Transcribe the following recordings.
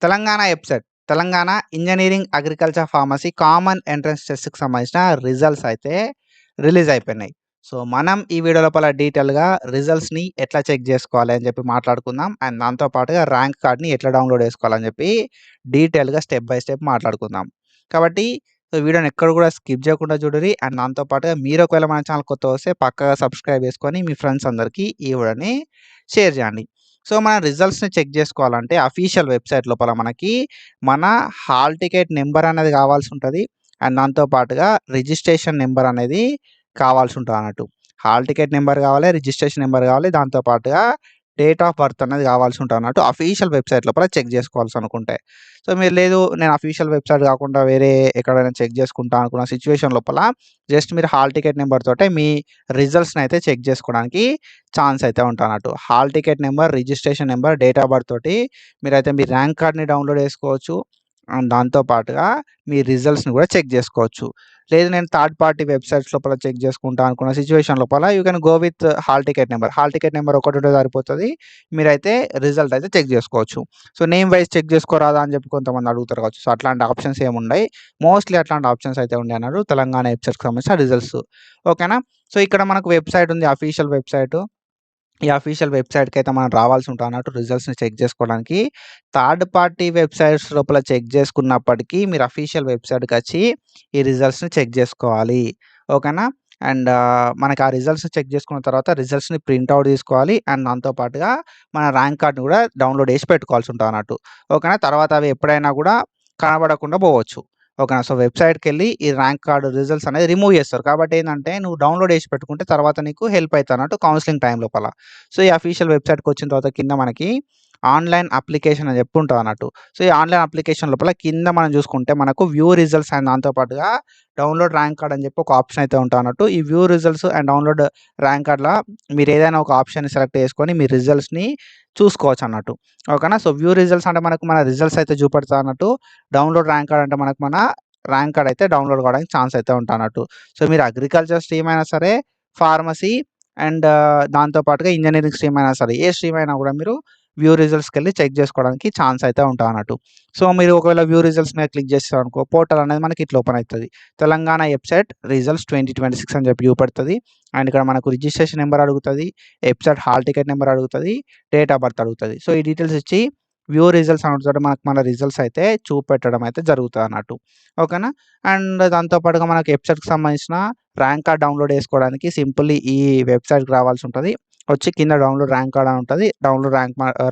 Telangana website. Telangana engineering, agriculture, pharmacy common entrance టెస్ట్‌కి సంబంధించిన results అయితే రిలీజ్ అయిపోయినాయి. సో, మనం ఈ వీడియో లోపల డీటెయిల్‌గా రిజల్ట్స్‌ని ఎట్లా చెక్ జేసుకోవాలి అని చెప్పి మాట్లాడుకుందాం. అండ్ దాంతో పాటుగా ర్యాంక్ కార్డ్‌ని ఎట్లా డౌన్‌లోడ్ చేసుకోవాలని చెప్పి డీటెయిల్‌గా స్టెప్ బై స్టెప్ మాట్లాడుకుందాం. కాబట్టి సో, వీడియోని ఎక్కడ కూడా స్కిప్ చేయకుండా చూడుర్రి. అండ్ దాంతో పాటుగా మీరు ఒకవేళ మన ఛానల్ కొత్తగా వస్తే పక్కాగా సబ్స్క్రైబ్ చేసుకొని మీ ఫ్రెండ్స్ అందరికీ ఈ వీడియోని షేర్ చేయండి. సో, మన రిజల్ట్స్‌ని చెక్ జేసుకోవాలంటే అఫీషియల్ వెబ్‌సైట్ లోపల మనకి మన హాల్ టికెట్ నంబర్ అనేది కావాల్సి ఉంటది. అండ్ దాంతో పాటుగా రిజిస్ట్రేషన్ నంబర్ అనేది కావాల్సి ఉంటదన్నట్టు. హాల్ టికెట్ నంబర్ కావాలి, రిజిస్ట్రేషన్ నంబర్ కావాలి. దాంతో పాటుగా డేట్ ఆఫ్ బర్త్ అనేది కావాల్సి ఉంటదన్నట్టు అఫీషియల్ వెబ్‌సైట్ లోపల చెక్ జేసుకోవాల్సి అనుకుంటే. సో, మీరు లేదు నేను అఫీషియల్ వెబ్‌సైట్ కాకుండా వేరే ఎక్కడైనా చెక్ చేసుకుంటా అనుకున్న సిట్యుయేషన్ లోపల జస్ట్ మీరు హాల్ టికెట్ నంబర్ తోటే మీ రిజల్ట్స్‌ని అయితే చెక్ జేసుకోవడానికి ఛాన్స్ అయితే ఉంటదన్నట్టు. Hall ticket number, registration number, date of birth తోటి మీరైతే మీ ర్యాంక్ కార్డ్‌ని డౌన్‌లోడ్ చేసుకోవచ్చు. అండ్ దాంతో పాటుగా మీ రిజల్ట్స్‌ని కూడా చెక్ జేసుకోవచ్చు. లేదు నేను థర్డ్ పార్టీ వెబ్‌సైట్స్ లోపల చెక్ చేసుకుంటా అనుకున్న సిట్యుయేషన్ లోపల you can go with hall ticket number. Hall ticket number ఒకటుంటే సరిపోతది. మీరైతే రిజల్ట్ అయితే చెక్ జేసుకోవచ్చు. సో, నేమ్ వైస్ చెక్ జేసుకోరాదా అని చెప్పి కొంతమంది అడుగుతారు కావచ్చు. సో, అట్లాంటి ఆప్షన్స్ ఏముండయి. మోస్ట్‌లీ అట్లాంటి ఆప్షన్స్ అయితే ఉండయన్నారు తెలంగాణ వెబ్‌సైట్‌కి సంబంధించిన రిజల్ట్స్. ఓకేనా? సో, ఇక్కడ మనకు వెబ్‌సైట్ ఉంది. Official website. ఈ అఫీషియల్ వెబ్‌సైట్‌కైతే మనం రావాల్సి ఉంటదన్నట్టు రిజల్ట్స్‌ని చెక్ జేసుకోవడానికి. థర్డ్ పార్టీ వెబ్‌సైట్స్ లోపల చెక్ జేసుకున్నప్పటికీ మీరు అఫీషియల్ వెబ్‌సైట్‌కచ్చి ఈ రిజల్ట్స్‌ని చెక్ జేసుకోవాలి. ఓకేనా? అండ్ మనకి ఆ రిజల్ట్స్‌ని చెక్ జేసుకున్న తర్వాత రిజల్ట్స్‌ని ప్రింట్ ఔట్ తీసుకోవాలి. అండ్ దాంతో పాటుగా మన ర్యాంక్ కార్డ్‌ని కూడా డౌన్‌లోడ్ చేసి పెట్టుకోవాల్సి ఉంటదన్నట్టు. ఓకేనా? తర్వాత అవి ఎప్పుడైనా కూడా కనబడకుండా పోవచ్చు. ఓకేనా? సో, వెబ్‌సైట్‌కెళ్ళి ఈ ర్యాంక్ కార్డ్ రిజల్ట్స్ అనేది రిమూవ్ చేస్తారు. కాబట్టి ఏందంటే నువ్వు డౌన్‌లోడ్ చేసి పెట్టుకుంటే తర్వాత నీకు హెల్ప్ అయితదన్నట్టు కౌన్సెలింగ్ టైమ్ లోపల. సో, ఈ అఫీషియల్ వెబ్‌సైట్‌కొచ్చిన తర్వాత కింద మనకి ఆన్‌లైన్ అప్లికేషన్ అని చెప్పి ఉంటదన్నట్టు. సో, ఈ ఆన్‌లైన్ అప్లికేషన్ లోపల కింద మనం చూసుకుంటే మనకు వ్యూ రిజల్ట్స్ అండ్ దాంతో పాటుగా డౌన్‌లోడ్ ర్యాంక్ కార్డ్ అని చెప్పి ఒక ఆప్షన్ అయితే ఉంటదన్నట్టు. ఈ view results and download rank కార్డ్‌ల మీరు ఏదైనా ఒక ఆప్షన్‌ని సెలెక్ట్ చేసుకొని మీ రిజల్ట్స్‌ని చూసుకోవచ్చన్నట్టు. ఓకేనా? సో, వ్యూ రిజల్ట్స్ అంటే మనకు మన రిజల్ట్స్ అయితే చూపెడతదన్నట్టు. డౌన్‌లోడ్ ర్యాంక్ కార్డ్ అంటే మనకు మన ర్యాంక్ కార్డ్ అయితే డౌన్‌లోడ్ కావడానికి ఛాన్స్ అయితే ఉంటదన్నట్టు. సో, మీరు అగ్రికల్చర్ స్ట్రీమ్ అయినా సరే, ఫార్మసీ అండ్ దాంతో పాటుగా ఇంజినీరింగ్ స్ట్రీమ్ అయినా సరే, ఏ స్ట్రీమ్ అయినా కూడా మీరు వ్యూ రిజల్ట్స్‌కెళ్ళి చెక్ చేసుకోవడానికి ఛాన్స్ అయితే ఉంటదన్నట్టు. సో, మీరు ఒకవేళ వ్యూ రిజల్ట్స్ మీద క్లిక్ చేశారనుకో పోర్టల్ అనేది మనకి ఇట్లా ఓపెన్ అయితది. తెలంగాణ వెబ్‌సైట్ రిజల్ట్స్ 2026 అని చెప్పి చూపెడతది. అండ్ ఇక్కడ మనకు రిజిస్ట్రేషన్ నంబర్ అడుగుతది. వెబ్‌సైట్ హాల్ టికెట్ నంబర్ అడుగుతది. డేట్ ఆఫ్ బర్త్ అడుగుతది. సో, ఈ డీటెయిల్స్ ఇచ్చి వ్యూ రిజల్ట్స్ అనడంతోటి మనకు మన రిజల్ట్స్ అయితే చూపెట్టడం అయితే జరుగుతదన్నట్టు. ఓకేనా? అండ్ దాంతో పాటుగా మనకి వెబ్‌సైట్‌కి సంబంధించిన ర్యాంక్ కార్డ్ డౌన్‌లోడ్ చేసుకోవడానికి సింపుల్లీ ఈ వెబ్‌సైట్‌కి రావాల్సి ఉంటది. వచ్చి కింద డౌన్‌లోడ్ ర్యాంక్ కార్డ్ అని ఉంటది. డౌన్‌లోడ్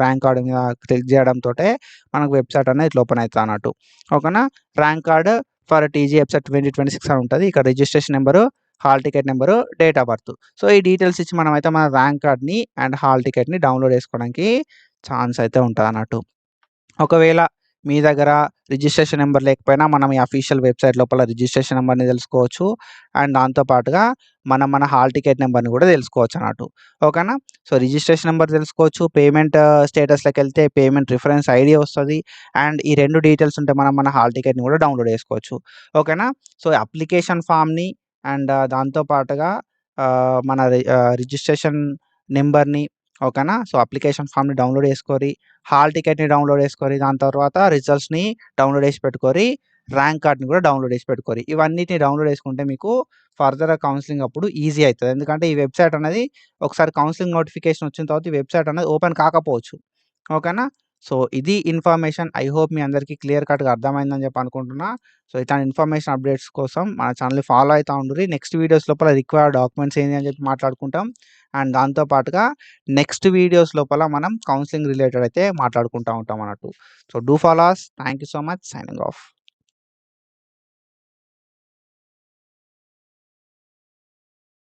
ర్యాంక్ కార్డ్ మీద క్లిక్ చేయడంతోటే మనకు వెబ్‌సైట్ అనేది ఇట్లా ఓపెన్ అయితదన్నట్టు. ఓకేనా? Rank card for TG website 2026 అని ఉంటది. ఇక్కడ registration number, hall ticket number, date of birth. So, ఈ డీటెయిల్స్ ఇచ్చి మనమైతే మన ర్యాంక్ కార్డ్‌ని అండ్ హాల్ టికెట్‌ని డౌన్‌లోడ్ చేసుకోవడానికి ఛాన్స్ అయితే ఉంటదన్నట్టు. ఒకవేళ మీ దగ్గర రిజిస్ట్రేషన్ నంబర్ లేకపోయినా మనం ఈ అఫీషియల్ వెబ్‌సైట్ లోపల రిజిస్ట్రేషన్ నంబర్‌ని తెలుసుకోవచ్చు. అండ్ దాంతో పాటుగా మనం మన హాల్ టికెట్ నంబర్‌ని కూడా తెలుసుకోవచ్చన్నట్టు. ఓకేనా? సో, రిజిస్ట్రేషన్ నంబర్ తెలుసుకోవచ్చు. పేమెంట్ స్టేటస్‌లోకెళ్తే పేమెంట్ రిఫరెన్స్ ఐడీ వస్తది. అండ్ ఈ 2 డీటెయిల్స్ ఉంటే మనం మన హాల్ టికెట్‌ని కూడా డౌన్‌లోడ్ చేసుకోవచ్చు. ఓకేనా? సో, అప్లికేషన్ ఫార్మ్‌ని అండ్ దాంతో పాటుగా మన రిజిస్ట్రేషన్ నంబర్‌ని ఓకేనా? సో, అప్లికేషన్ ఫార్మ్‌ని డౌన్‌లోడ్ చేసుకోరి. హాల్ టికెట్‌ని డౌన్‌లోడ్ చేసుకోరి. దాని తర్వాత రిజల్ట్స్‌ని డౌన్‌లోడ్ చేసి పెట్టుకోరి. ర్యాంక్ కార్డ్‌ని కూడా డౌన్‌లోడ్ చేసి పెట్టుకోరి. ఇవన్నిటిని డౌన్‌లోడ్ చేసుకుంటే మీకు ఫర్దర్‌గా కౌన్సెలింగ్ అప్పుడు ఈజీ అయితది. ఎందుకంటే ఈ వెబ్‌సైట్ అనేది ఒకసారి కౌన్సెలింగ్ నోటిఫికేషన్ వచ్చిన తర్వాత ఈ వెబ్‌సైట్ అనేది ఓపెన్ కాకపోవచ్చు. ఓకేనా? సో, ఇది ఇన్ఫర్మేషన్. ఐ హోప్ మీ అందరికీ క్లియర్ కట్‌గా అర్థమైందని చెప్పి అనుకుంటున్నా. సో, ఇట్లాంటి ఇన్ఫర్మేషన్ అప్డేట్స్ కోసం మన ఛానెల్‌ని ఫాలో అయితా ఉండుర్రి. నెక్స్ట్ వీడియోస్ లోపల రిక్వైర్డ్ డాక్యుమెంట్స్ ఏంటి అని చెప్పి మాట్లాడుకుంటాం. అండ్ దాంతో పాటుగా నెక్స్ట్ వీడియోస్ లోపల మనం కౌన్సెలింగ్ రిలేటెడ్ అయితే మాట్లాడుకుంటా ఉంటాం అన్నట్టు. So, do follow us. Thank you so much. Signing of.